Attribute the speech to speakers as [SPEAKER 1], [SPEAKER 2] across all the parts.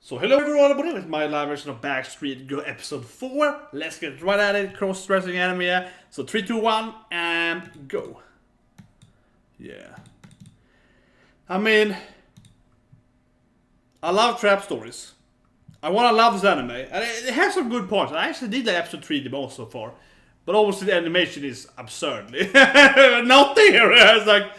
[SPEAKER 1] So hello everyone, it's my live version of Backstreet Go episode 4. Let's get right at it, cross-dressing anime, yeah. So 3, 2, 1, and go. Yeah. I mean, I love trap stories. I wanna love this anime, and it has some good parts. I actually did like episode 3 the most so far. But obviously the animation is absurdly not there. It's like,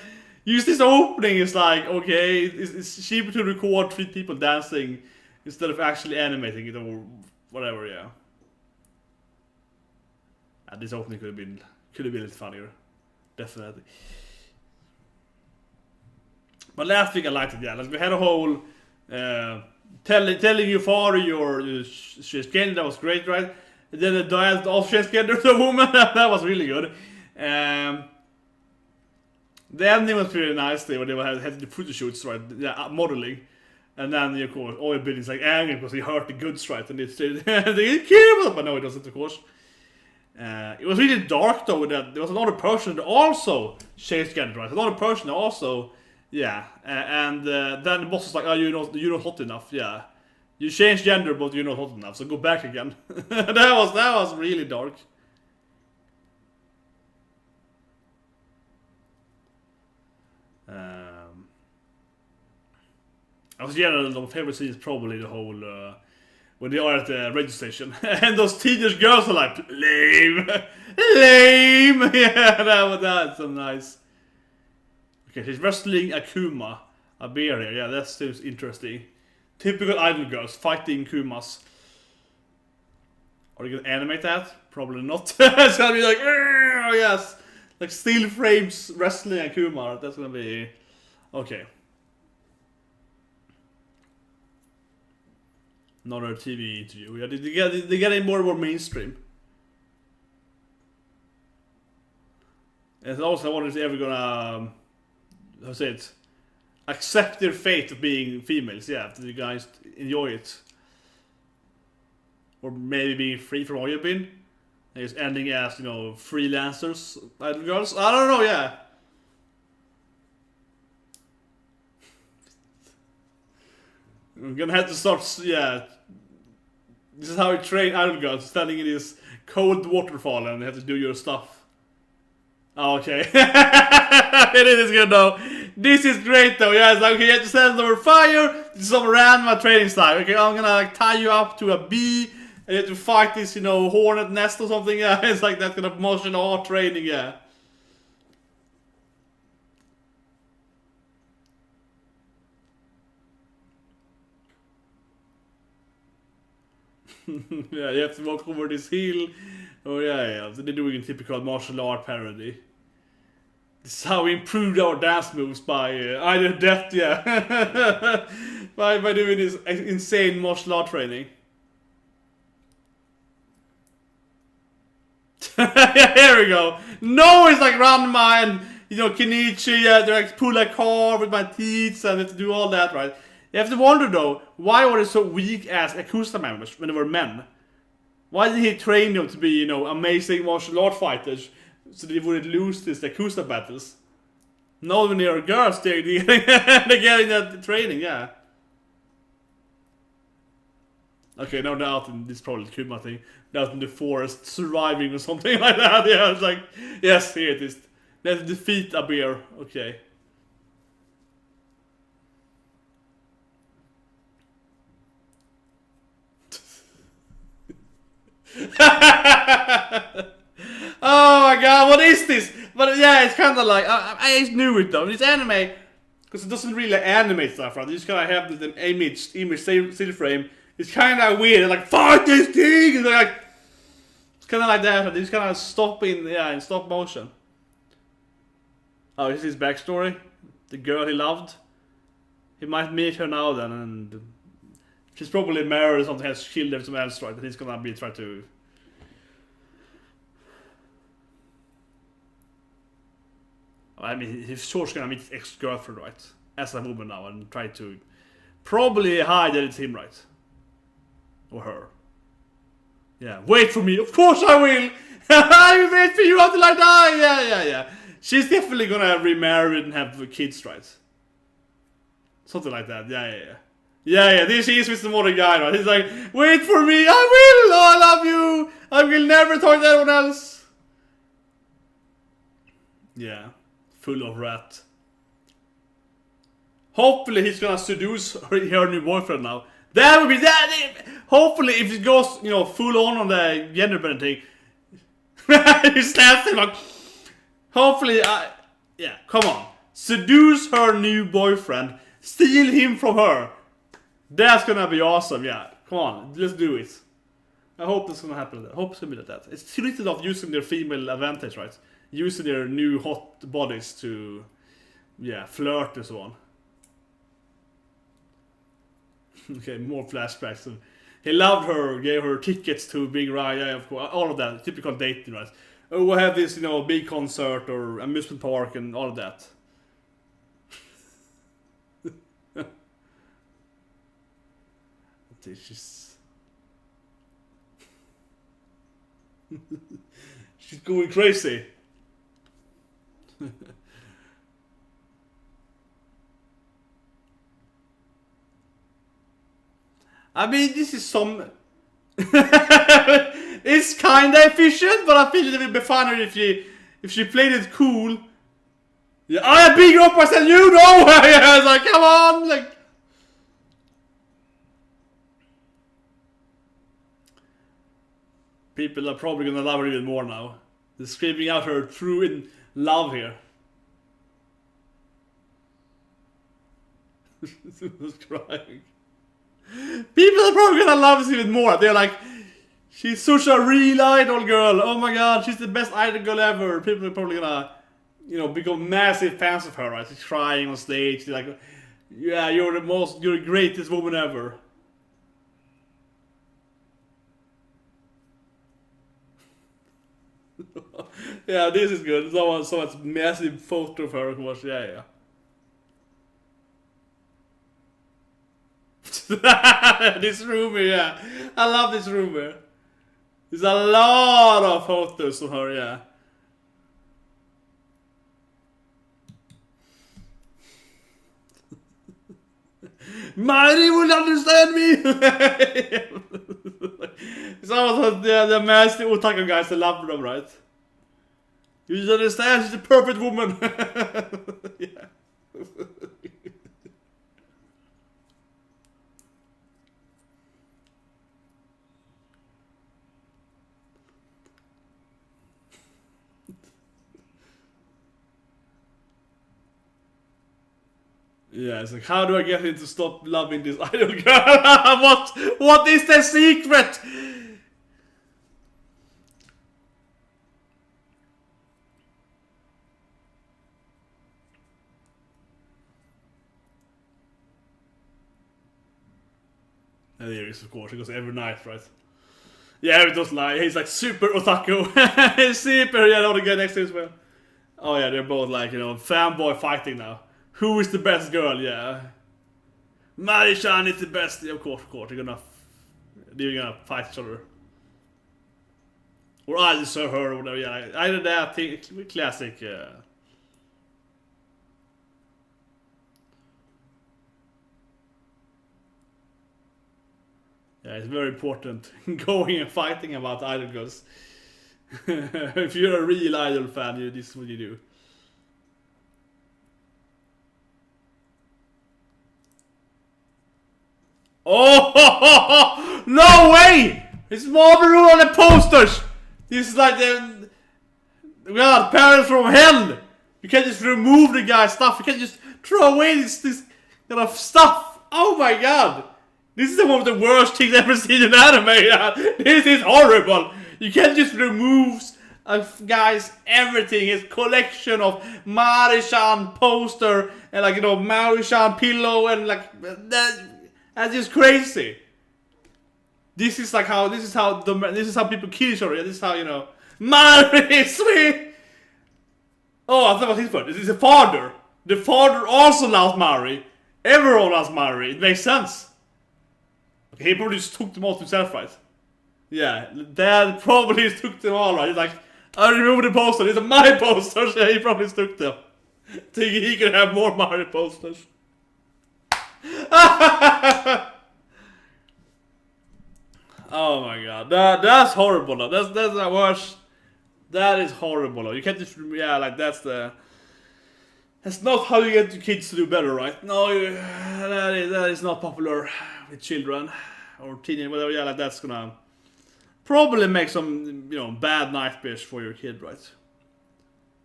[SPEAKER 1] use this opening, it's like, okay, it's cheaper to record 3 people dancing instead of actually animating it or whatever, yeah. This opening could have been a little funnier. Definitely. But last week I liked it, yeah. Like we had a whole telling your father your transgender, that was great, right? And then the diet of transgender the woman, that was really good. The ending was pretty nice there, when they had the photo shoots, right? Yeah, modeling. And then, of course, all buildings like angry because he hurt the goods, right? And they didn't care about it, but no, it doesn't, of course. It was really dark though. That there was another person that also changed gender, right? Another person also, yeah. And then the boss was like, "Oh, you're not hot enough, yeah. You changed gender, but you're not hot enough, so go back again." that was really dark. I was my favorite scene is probably the whole when they are at the radio station and those teenage girls are like lame, lame. Yeah, that's so nice. Okay, she's wrestling Akuma, a bear here. Yeah, that seems interesting. Typical idol girls fighting Kumas. Are you gonna animate that? Probably not. It's gonna be like, oh yes, like steel frames wrestling Akuma. That's gonna be okay. Another TV interview. Yeah, they get more and more mainstream. And also, I wonder if they're ever gonna, how to say it, accept their fate of being females. Yeah, if the guys enjoy it, or maybe being free from all you've been, and just ending as freelancers, idol girls. I don't know. Yeah. I'm gonna have to start. Yeah. This is how you train idol girls, standing in this cold waterfall and you have to do your stuff. Oh, okay. It is good though. This is great though. Yeah, it's like, okay, you have to stand over fire. This is some random training style. Okay, I'm gonna like tie you up to a bee and you have to fight this, hornet nest or something. Yeah, it's like that kind of martial art training, yeah. Yeah, you have to walk over this hill. Oh yeah. So they're doing a typical martial art parody. This is how we improved our dance moves by either death, yeah. by doing this insane martial art training. Here we go. No, it's like Ranma and Kenichi. Yeah, they like pull a car with my teeth and have to do all that, right? You have to wonder though, why were they so weak as Yakuza members when they were men? Why did he train them to be, amazing martial art fighters so they wouldn't lose these Yakuza battles? Not when they are girls, they're getting that training, yeah. Okay, now they're out in this probably Kuma thing. They're out in the forest, surviving or something like that. Yeah, it's like, yes, here it is. Let's defeat a bear. Okay. Oh my god, what is this? But yeah, it's kind of like, I just knew it though. It's anime, because it doesn't really animate stuff, right? You just kind of have the image still frame. It's kind of weird, like, fight this thing! It's kind of like that, they just kind of stop in stop motion. Oh, is his backstory? The girl he loved? He might meet her now then, and she's probably married or something, has killed everyone else, right? And he's gonna be trying to. I mean, he's sure gonna meet his ex-girlfriend, right? As a woman now, and try to probably hide that it's him, right? Or her. Yeah, wait for me. Of course I will. I will wait for you until I die. Yeah. She's definitely gonna remarry and have kids, right? Something like that. Yeah. Yeah, this is with some other guy, right? He's like, wait for me, I will, oh, I love you, I will never talk to anyone else. Yeah, full of rat. Hopefully he's gonna seduce her new boyfriend now. That would be that. Hopefully, if it goes, you know, full on the gender bending thing, he slaps him like. Hopefully, yeah, come on, seduce her new boyfriend, steal him from her. That's gonna be awesome. Yeah, come on, let's do it. I hope it's gonna happen. I hope it's gonna be like that. It's written of using their female advantage, right? Using their new hot bodies to, yeah, flirt and so on. Okay, more flashbacks. He loved her, gave her tickets to big ride, yeah, of course, all of that, typical dating, right? Oh, we'll have this, you know, big concert or amusement park and all of that. She's she's going crazy. I mean, this is some. It's kinda efficient, but I feel it would be funner if she played it cool. Yeah, I have bigger uppers than you know. Yeah, it's like, come on, like. People are probably gonna love her even more now. They're screaming out her true in love here. Who's crying? People are probably gonna love this even more. They're like, she's such a real idol girl. Oh my god, she's the best idol girl ever. People are probably gonna, you know, become massive fans of her, right? She's crying on stage. They're like, yeah, you're the greatest woman ever. Yeah, this is good. Someone's massive photo of her, of course. Yeah. This room here, yeah. I love this room here. There's a lot of photos of her, yeah. Mary will understand me! It's almost the massive otaku guys that love them, right? You understand? She's the perfect woman! Yeah. Yeah, it's like, how do I get him to stop loving this idol girl? What is the secret? And there is, of course, it goes every night, right? Yeah, it does lie. He's like super otaku. He's super, yeah, the guy next to him as well. Oh yeah, they're both like, you know, fanboy fighting now. Who is the best girl? Yeah, Mari-chan is the best. Yeah, of course, they're gonna fight each other, or I just saw her or whatever. Yeah, either that thing, classic. Yeah, it's very important going and fighting about idol girls. If you're a real idol fan, this is what you do. Oh, no way! It's Marlboro on the posters! This is like the... God, parents from hell! You can't just remove the guy's stuff. You can't just throw away this kind of stuff. Oh my god! This is one of the worst things I've ever seen in anime. This is horrible. You can't just remove a guy's everything. His collection of Mari-chan poster and like, you know, Maui-chan pillow and like... That's just crazy. This is how people kill each other. This is how, you know, Mari, sweet. Oh, I thought it was his part. This is the father. The father also loves Mari. Everyone loves Mari. It makes sense. Okay, he probably just took them all to himself, right? Yeah, dad probably just took them all, right? He's like, I removed the poster. These are my posters. Yeah, he probably took them. Thinking he could have more Mari posters. Oh my god, that's horrible. Though. That's the worst. That is horrible. Though. You can't just like that's not how you get your kids to do better, right? No, that is not popular with children or teenagers, whatever. Yeah, like that's gonna probably make some bad nightmares for your kid, right?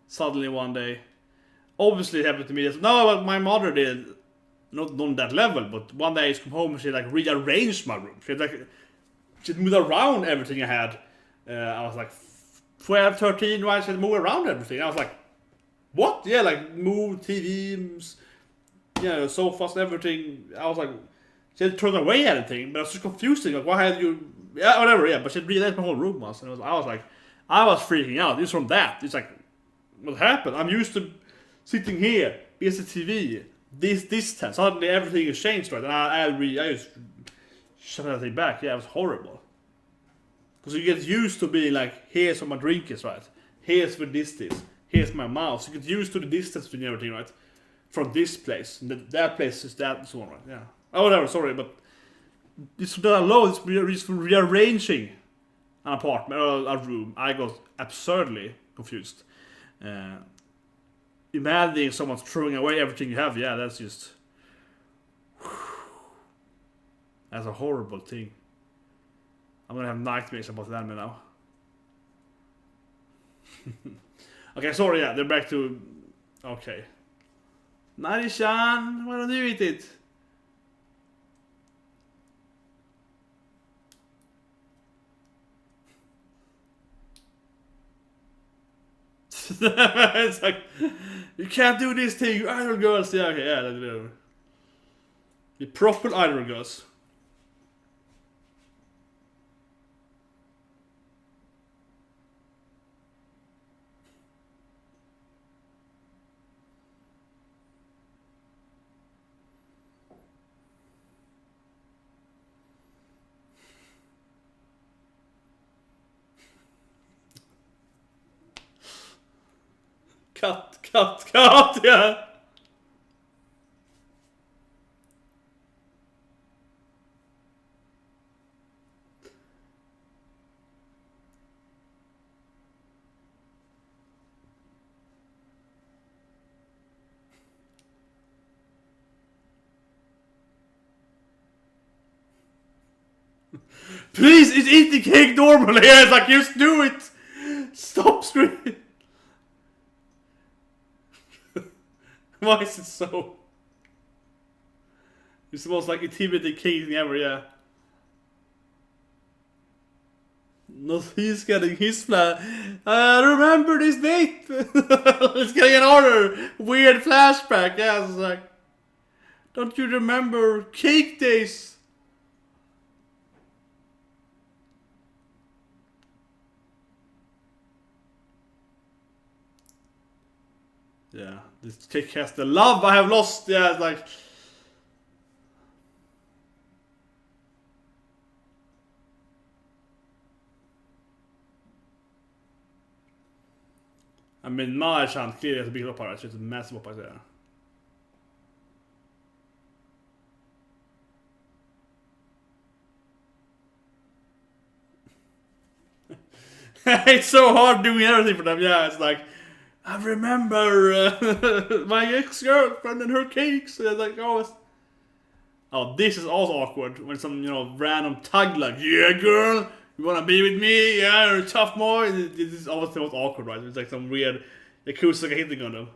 [SPEAKER 1] Suddenly one day, obviously it happened to me. No, but my mother did. Not on that level, but one day I come home and she like rearranged my room. She moved around everything I had. I was like 12, 13, right? She had moved around everything. I was like, what? Yeah, like move TVs, sofas and everything. I was like, she had turned away anything, but I was just confusing. Like, why had you? Yeah, whatever. Yeah, but she had rearranged my whole room once, and I was like, I was freaking out. It's from that. It's like, what happened? I'm used to sitting here, because the TV. This distance, suddenly everything is changed, right? And I just shut everything back. Yeah, it was horrible. Because you get used to being like, here's where my drink is, right? Here's where this is. Here's my mouse. You get used to the distance between everything, right? From this place. And that place is that and so on, right? Yeah. Oh, whatever, sorry, but this that alone is rearranging an apartment or a room. I got absurdly confused. Imagining someone throwing away everything you have, yeah, that's just... That's a horrible thing. I'm gonna have nightmares about that now. Okay, sorry, yeah, they're back to... Okay. Nari-chan, why don't you eat it? It's like, you can't do this thing, you idol girls. Yeah, okay, yeah, that's it. The proper idol girls. Cut, yeah. Please, it's eating cake normally. Yeah, it's like, just do it. Stop screaming. Why is it so? It's the most like intimidating cake ever, yeah. No, he's getting his plan. Remember this date? It's getting another weird flashback. Yeah, it's like, don't you remember cake days? Yeah, this cake has the love I have lost. Yeah, it's like... I mean, Mara-chan clearly has a big opera. She's a massive opera there. It's so hard doing everything for them. Yeah, it's like, I remember my ex-girlfriend and her cakes. And it's like, oh, this is also awkward when some random tug like, yeah, girl, you wanna be with me? Yeah, you're a tough boy. This is always the most awkward, right? It's like some weird Yakuza hitting on them.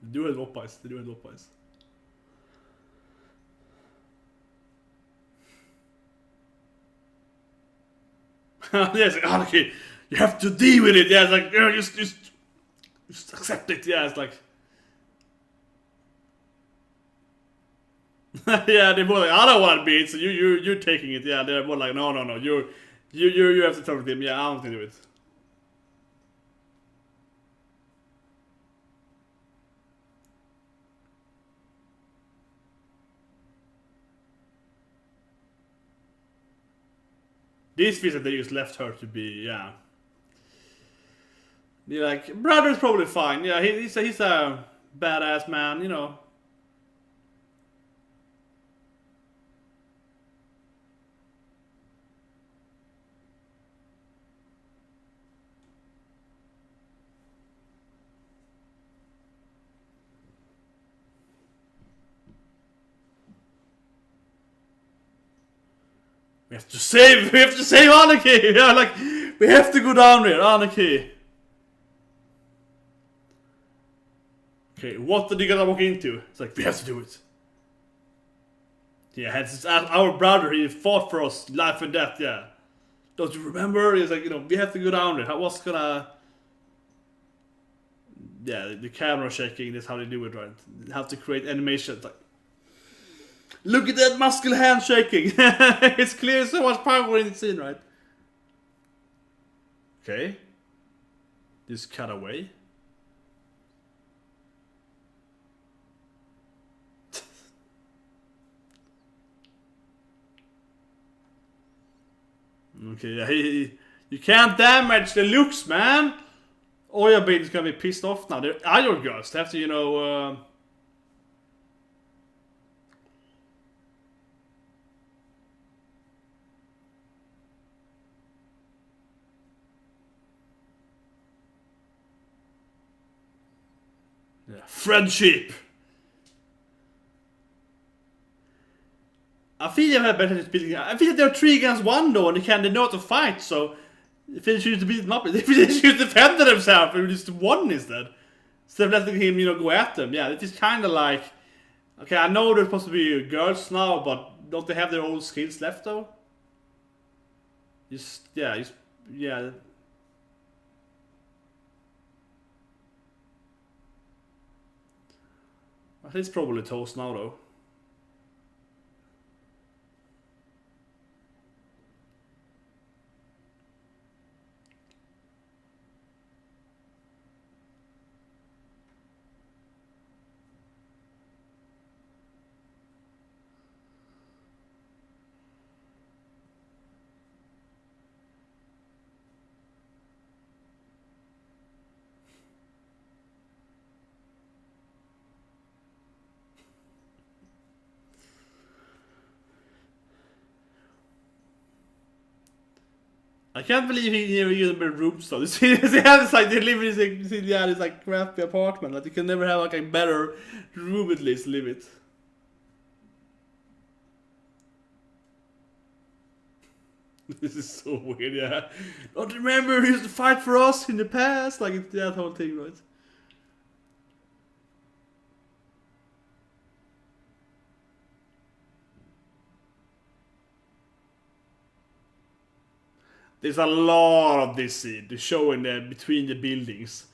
[SPEAKER 1] Det är hoppas, det är hoppas. Yes, okay, you have to deal with it. Yeah, it's like, just accept it. Yeah, it's like, yeah, they're more like, I don't want to be it, so you're taking it. Yeah, they're more like, no, you have to talk with him. Yeah, I don't think do it. This feels like they just left her to be, yeah. You're like, brother's probably fine. Yeah, he's a badass man, you know. We have to save Anarchy! Yeah, like, we have to go down there, Anarchy. Okay, what are they gonna walk into? It's like, we have to do it. Yeah, it's our brother, he fought for us, life and death, yeah. Don't you remember? It's like, you know, we have to go down there. What's gonna... Yeah, the camera shaking, that's how they do it, right? They have to create animations, like... Look at that muscle hand shaking! It's clear so much power in the scene, right? Okay. Just cut away. Okay, yeah, you can't damage the looks, man! Oya Bean's gonna be pissed off now. They're idol girls. They have to, you know... Yeah. Friendship! I feel they have better building. I feel that they're 3 against 1 though, and they know how to fight, so... If they choose to beat them up, if they choose to defend themselves, and just 1 instead. Instead of letting him, you know, go at them. Yeah, it is kind of like... Okay, I know they're supposed to be girls now, but don't they have their own skills left though? Yeah. I think it's probably toast now though. I can't believe he never used their rooms though. It's like they live in this like crappy apartment. Like you can never have like a better room at least live it. This is so weird, yeah. Don't remember he used to fight for us in the past, like it's that whole thing, right? There's a lot of this scene, the showing between the buildings.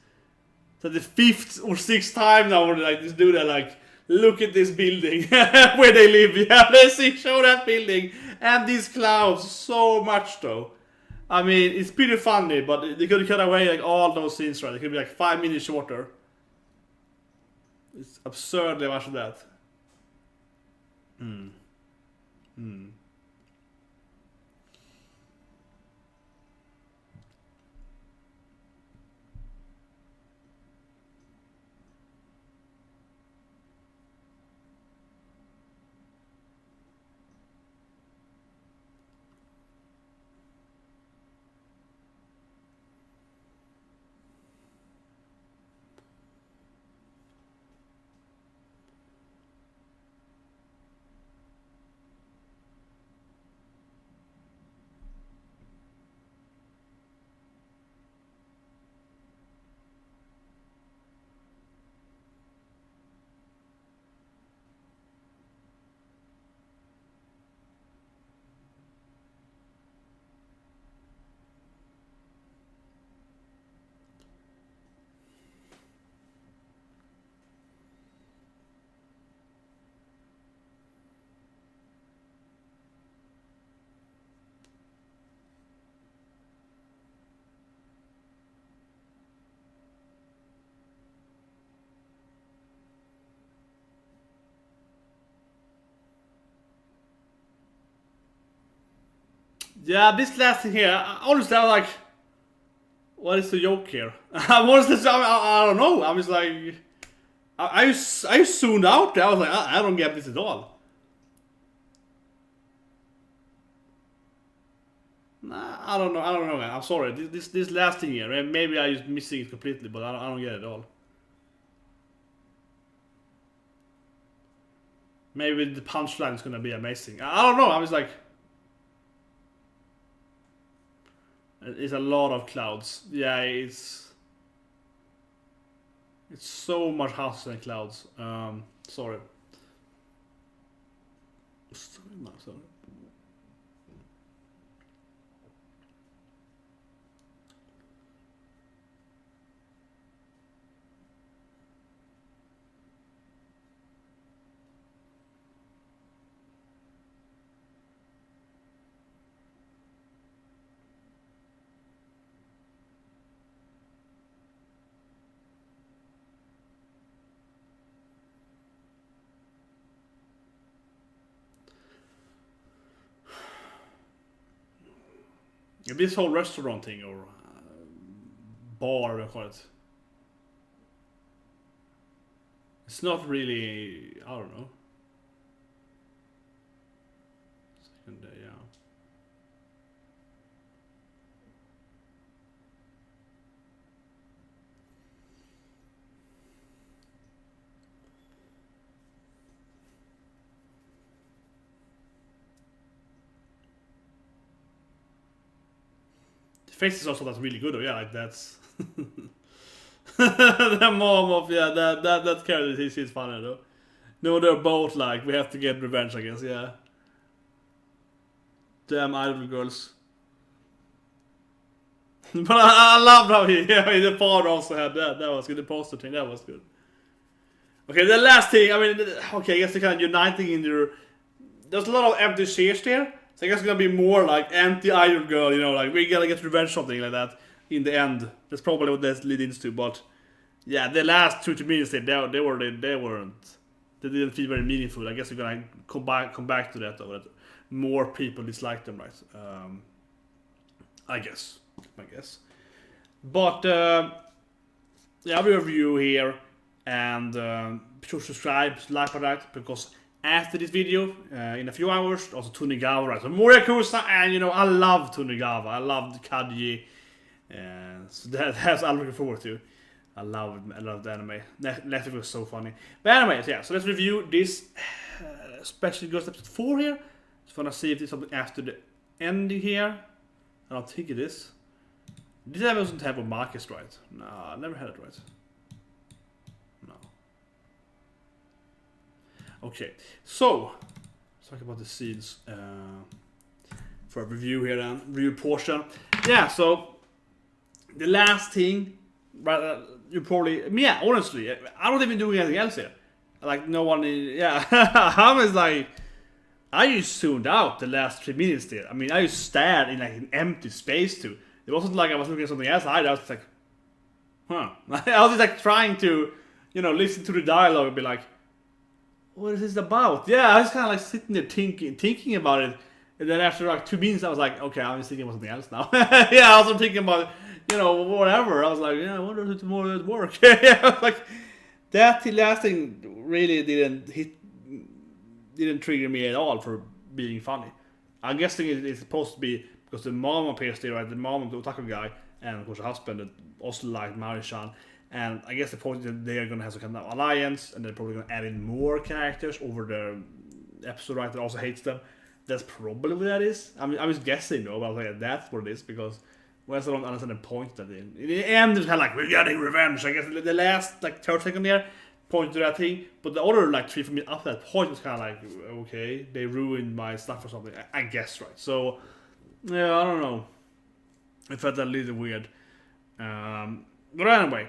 [SPEAKER 1] So the 5th or 6th time now, like this dude, like, look at this building where they live. Yeah, let's see, show that building and these clouds so much though. I mean, it's pretty funny, but they could cut away like all those scenes, right? They could be like 5 minutes shorter. It's absurdly much of that. Yeah, this last thing here, honestly, I was like, what is the joke here? I don't know. I was like, I zoned out there. I was like, I don't get this at all. Nah, I don't know. Man. I'm sorry. This last thing here, maybe I just missing it completely, but I don't get it at all. Maybe the punchline is gonna be amazing. I don't know. I was like, it's a lot of clouds. Yeah, it's so much hustle and clouds. Sorry. Sorry. This whole restaurant thing or bar, we call it. It's not really. I don't know. Second day, yeah. The face is also that's really good. Yeah, like that's. The mom of that character is funny though. No, they're both like we have to get revenge, I guess. Yeah. Damn idol girls. But I loved how the father also had that. That was good. The poster thing, that was good. Okay, the last thing. I mean, okay, I guess they're kind of uniting in their. There's a lot of empty chairs there, so I guess it's gonna be more like anti-idol girl. You know, like we gotta get revenge, something like that. In the end, that's probably what that leads into. But yeah, the last 2 minutes they weren't. They didn't feel very meaningful. I guess we're gonna come back to that though. That more people dislike them, right? I guess. But yeah, we review here, and be sure to subscribe, like that, because after this video, in a few hours, also Tunigawa, right? So more Yakuza, and I love Tunigawa. I love Kaji, so that's I'm looking forward to. I love the anime. Netflix was so funny. But anyways, yeah. So let's review this special Ghost episode 4 here. Just wanna see if there's something after the ending here. I don't think it is. This doesn't have a Marcus, right? No, I never had it right. No. Okay, so let's talk about the scenes for a review here then. Review portion. Yeah, so the last thing, right? You probably, yeah, honestly, I don't even do anything else here. Like, no one, yeah. I was like, I just zoned out the last 3 minutes there. I mean, I just stared in like an empty space too. It wasn't like I was looking at something else. I was like, huh. I was just like trying to, listen to the dialogue and be like, what is this about? Yeah, I was kind of like sitting there thinking about it. And then after like 2 minutes, I was like, okay, I'm just thinking about something else now. Yeah, I was thinking about, whatever. I was like, yeah, I wonder if tomorrow at work. Yeah, like that last thing really didn't trigger me at all for being funny. I'm guessing it's supposed to be because the mom appears there, right? The mom of the otaku guy, and of course the husband that also liked Mari-chan. And I guess the point is that they are going to have some kind of alliance, and they're probably going to add in more characters over the episode, right? That also hates them. That's probably what that is. I was guessing though, but I was like, that's what it is, because I don't understand the point that in the end it's kind of like we're getting revenge. I guess the last like 3rd second there point to that thing, but the other like 3 for me up to that point was kind of like, okay, they ruined my stuff or something. I guess, right? So yeah, I don't know. I felt that a little weird. But anyway,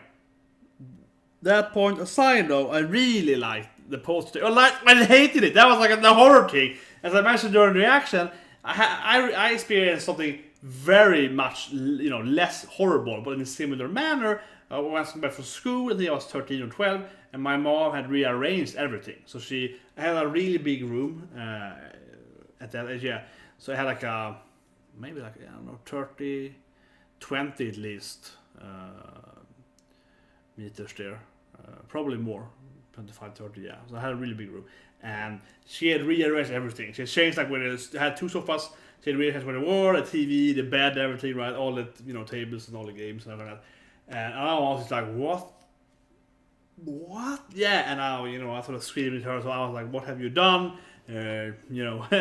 [SPEAKER 1] that point aside though, I really liked the poster. I hated it. That was like the horror thing. As I mentioned during the reaction, I experienced something very much less horrible, but in a similar manner. I went back from school. I think I was 13 or 12, and my mom had rearranged everything. So I had a really big room at that age. Yeah, so I had like a maybe like, I don't know, 30, 20 at least meters there. Probably more, 25, 30, yeah. So I had a really big room. And she had rearranged everything. She had changed like where it had 2 sofas. She had rearranged where they were, the TV, the bed, everything, right? All the tables and all the games and everything like that. And I was just like, what? Yeah, and I sort of screamed at her, so I was like, what have you done? You was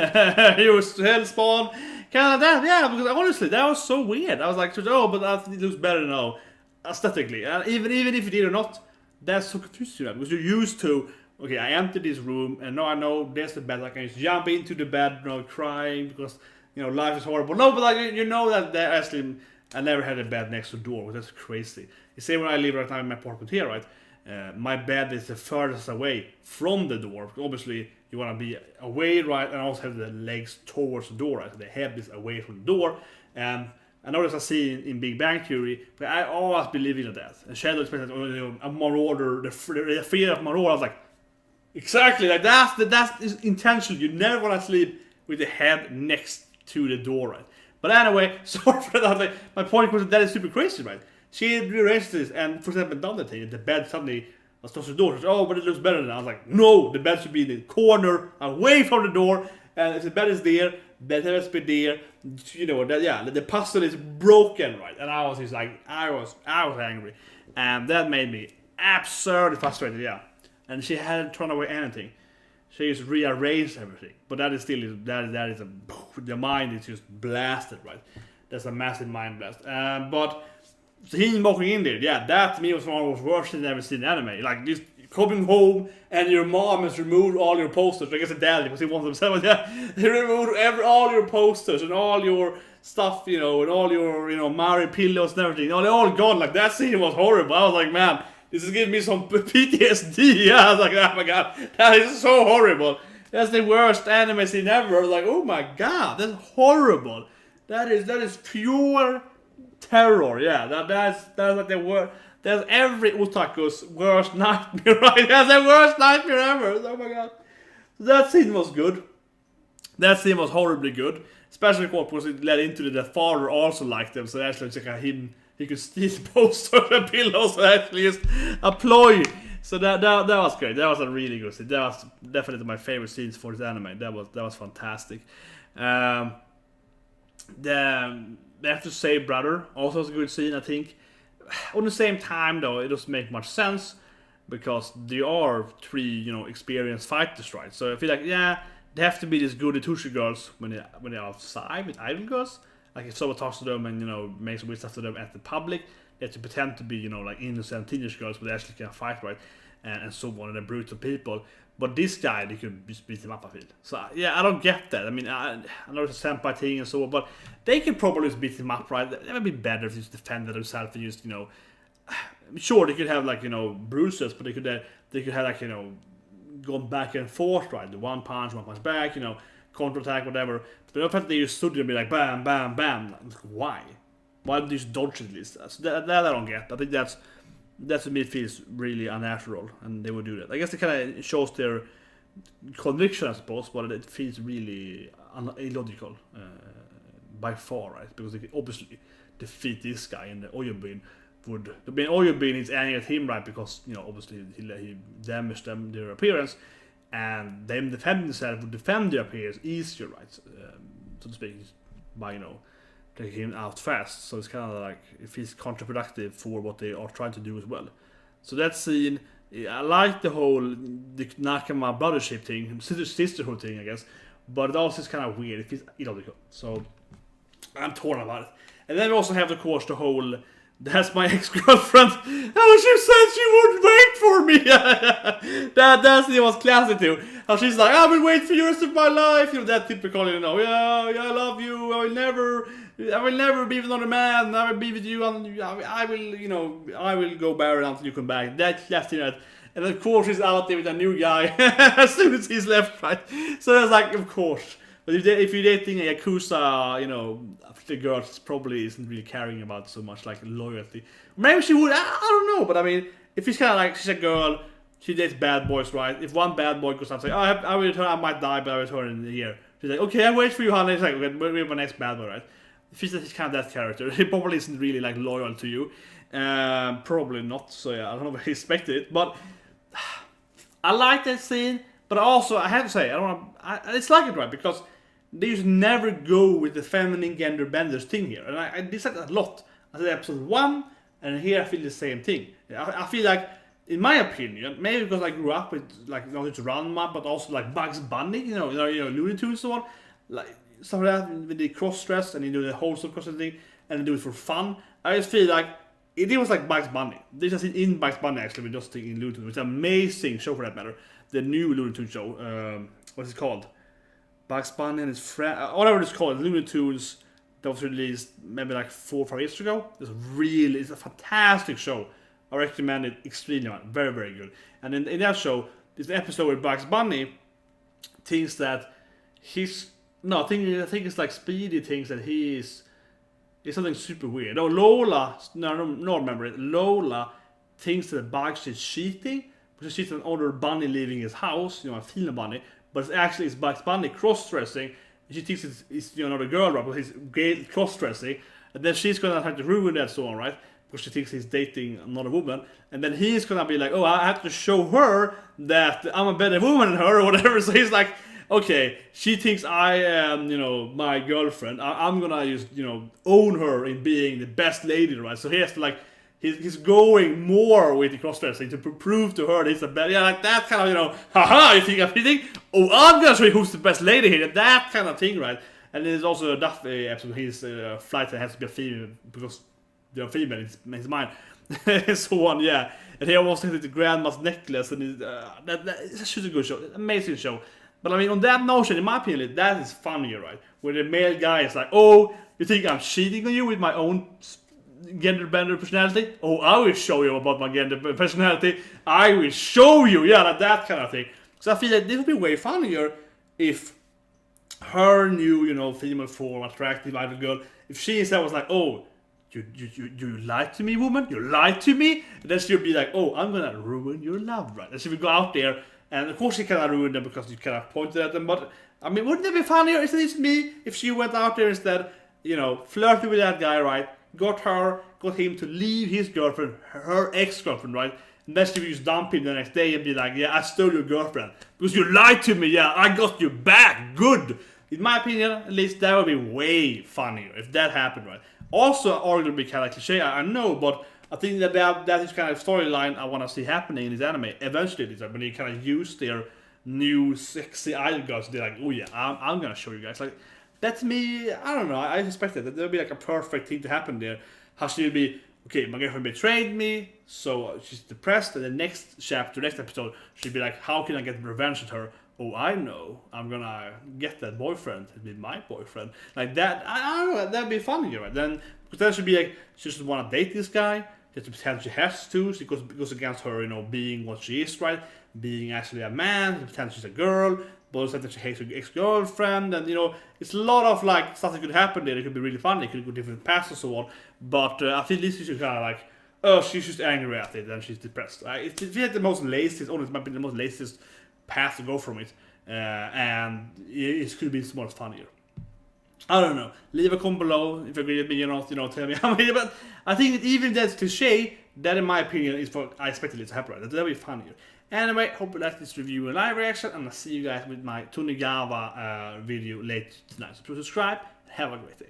[SPEAKER 1] hellspawn, kind of that, yeah, because honestly, that was so weird. I was like, oh, but it looks better now, aesthetically. And even if you did or not, that's so confusing, because you're used to, okay, I entered this room, and now I know there's the bed, I can just jump into the bed, crying, because, life is horrible. No, but like, that actually, I never had a bed next to the door, that's crazy. You see, when I live right now in my apartment here, right, my bed is the furthest away from the door. Obviously, you want to be away, right, and also have the legs towards the door, right? So the head is away from the door. And I noticed I see in Big Bang Theory, but I always believe in that. And Shadow expected a marauder, the fear of marauder. I was like, exactly, like that's intentional. You never want to sleep with the head next to the door, right? But anyway, sorry for that. Like, my point was that is super crazy, right? She had rearranged this, and for example, done that thing. The bed suddenly was close to the door. She said, oh, but it looks better now. I was like, no, the bed should be in the corner, away from the door. And if the bed is there, bed has to be there. The puzzle is broken, right? And I was just like, I was angry, and that made me absurdly frustrated. Yeah, and she hadn't thrown away anything. She just rearranged everything. But that is still the mind is just blasted, right? That's a massive mind blast. But him walking in there, yeah, that to me was one of the worst things I've ever seen in anime. Like, just coming home and your mom has removed all your posters. I guess a dad, because he wants themselves, yeah. He removed all your posters and all your stuff, and all your Mario pillows and everything. They're all gone. Like, that scene was horrible. I was like, man, this is giving me some PTSD. Yeah, I was like, oh my god, that is so horrible. That's the worst anime scene ever. I was like, oh my god, that's horrible. That is pure terror, yeah. That's like the worst. That's every otaku's worst nightmare, right? That's the worst nightmare ever. Oh my god. That scene was good. That scene was horribly good. Especially because it led into the father also liked them, so actually it's like he could steal posters and pillows and actually just employ. So that was great. That was a really good scene. That was definitely my favorite scenes for this anime. That was fantastic. They have to say brother also was a good scene, I think. On the same time though, it doesn't make much sense because there are 3 experienced fighters, right? So I feel like, yeah, they have to be these good Itushi girls when they're outside with idol girls. Like if someone talks to them and makes weird stuff to them at the public, they have to pretend to be like innocent teenage girls, but they actually can fight, right? And so on, and they're brutal people. But this guy, they could just beat him up, I feel. So yeah, I don't get that. I mean, I know it's a senpai thing and so on, but they could probably just beat him up, right? That would be better if they just defended themselves and just sure they could have like bruises, but they could have like gone back and forth, right? The one punch back, counter attack, whatever. But the fact that they just stood there and be like bam, bam, bam, like, why? Why did you just dodge at least? That I don't get. I think that to me feels really unnatural, and they would do that. I guess it kind of shows their conviction, I suppose, but it feels really illogical by far, right? Because they could obviously defeat this guy, and the Oyobin would. I mean, Oyobin is angry at him, right? Because obviously he damaged their appearance, and them defending themselves would defend their appearance easier, right? So to speak, by taking him out fast. So it's kind of like it feels counterproductive for what they are trying to do as well. So that scene, I like the Nakama brothership thing, sisterhood thing, I guess. But it also is kind of weird. It feels illogical. So I'm torn about it. And then we also have, of course, the whole that's my ex-girlfriend. How she said she would wait for me. that scene was classic too. How she's like, I will wait for you the rest of my life. That typical, yeah, I love you. I will never be with another man. I will be with you, and I will go barren until you come back. That's it. And of course she's out there with a new guy as soon as he's left, right? So that's like, of course. But if you're dating a Yakuza, the girl probably isn't really caring about so much like loyalty. Maybe she would, I don't know. But I mean, if it's kind of like she's a girl, she dates bad boys, right? If one bad boy goes out and says, I will return, I might die, but I will return in a year. She's like, okay, I'll wait for you, honey. It's like, we're my next bad boy, right? it feels like he's kind of that character. He probably isn't really like loyal to you. Probably not. So yeah, I don't know if I expected it, but I like that scene. But also, I have to say, I dislike it, right? Because they just never go with the feminine gender benders thing here, and I dislike that a lot. I said episode 1, and here I feel the same thing. I feel like, in my opinion, maybe because I grew up with like not just Ranma, but also like Bugs Bunny, you know, Looney Tunes and so on, like stuff like that with the cross dress and you do the wholesome cross thing, and they do it for fun. I just feel like it was like Bugs Bunny. This is in Bugs Bunny actually, with just in Looney Tunes, which is an amazing show for that matter. The new Looney Tunes show, what's it called? Bugs Bunny and his friend, whatever it's called, Looney Tunes, that was released maybe like 4 or 5 years ago. It's a fantastic show. I recommend it extremely much. Very, very good. And in that show, there's an episode where Bugs Bunny thinks that I think it's like Speedy thinks that it's something super weird. Oh, Lola, no, remember it. Lola thinks that Bugs is cheating, because she's an older bunny leaving his house, a female bunny, but it's Bugs Bunny cross-dressing. She thinks it's another girl, right? But he's gay cross-dressing, and then she's gonna have to ruin that song, right? Because she thinks he's dating another woman, and then he's gonna be like, oh, I have to show her that I'm a better woman than her, or whatever. So he's like, okay, she thinks I am, my girlfriend. I'm gonna just, own her in being the best lady, right? So he has to he's going more with the cross-dressing to prove to her that he's the best. Yeah, like that kind of, haha, you think I'm cheating? Oh, I'm gonna show you who's the best lady here. That kind of thing, right? And there's also a Duffy episode, his flight that has to be a female, because they're female in his mind. So on, yeah. And he almost hit the grandma's necklace, and it's just a good show. Amazing show. But I mean, on that notion, in my opinion, that is funnier, right? Where the male guy is like, oh, you think I'm cheating on you with my own gender bender personality? Oh, I will show you about my gender personality. I will show you, yeah, like that kind of thing. So I feel like this would be way funnier if her new, female form, attractive idol girl, if she instead was like, oh, you lied to me, woman? You lied to me? And then she'll be like, oh, I'm gonna ruin your love, right? And she will go out there, and of course she cannot ruin them because you cannot point at them, but I mean, wouldn't it be funnier, isn't it, me, if she went out there instead, flirted with that guy, right? Got him to leave his girlfriend, her ex-girlfriend, right? And then she would just dump him the next day and be like, yeah, I stole your girlfriend. Because you lied to me, yeah, I got you back, good. In my opinion, at least that would be way funnier if that happened, right? Also, arguably kind of cliche, I know, but I think that is kind of storyline I want to see happening in this anime. Eventually, when they kind of use their new sexy idol girls, they're like, oh yeah, I'm gonna show you guys. Like, that's me, I don't know, I expected that there would be like a perfect thing to happen there. How she would be, okay, my girlfriend betrayed me, so she's depressed, and the next episode, she'd be like, how can I get revenge at her? Oh, I know, I'm gonna get that boyfriend to be my boyfriend. Like that, I don't know, that'd be funny, right? Then she'd be like, she just wanna date this guy, just to pretend she has to, so it goes against her, being what she is, right? Being actually a man, to pretend she's a girl, but also that she hates her ex-girlfriend, and it's a lot of like stuff that could happen there. It could be really funny, it could go different paths and so on. But I think this is just kind of like, oh, she's just angry at it and she's depressed. It feels like the most laziest, honestly, might be the most laziest path to go from it, and it could be much funnier. I don't know. Leave a comment below if you agree with me or not. Tell me how many. But I think that even that's cliche, that in my opinion is what I expected it to happen. Right? That'll be funnier. Anyway, hope you like this review and live reaction, and I'll see you guys with my Tonigawa video later tonight. So subscribe, and have a great day.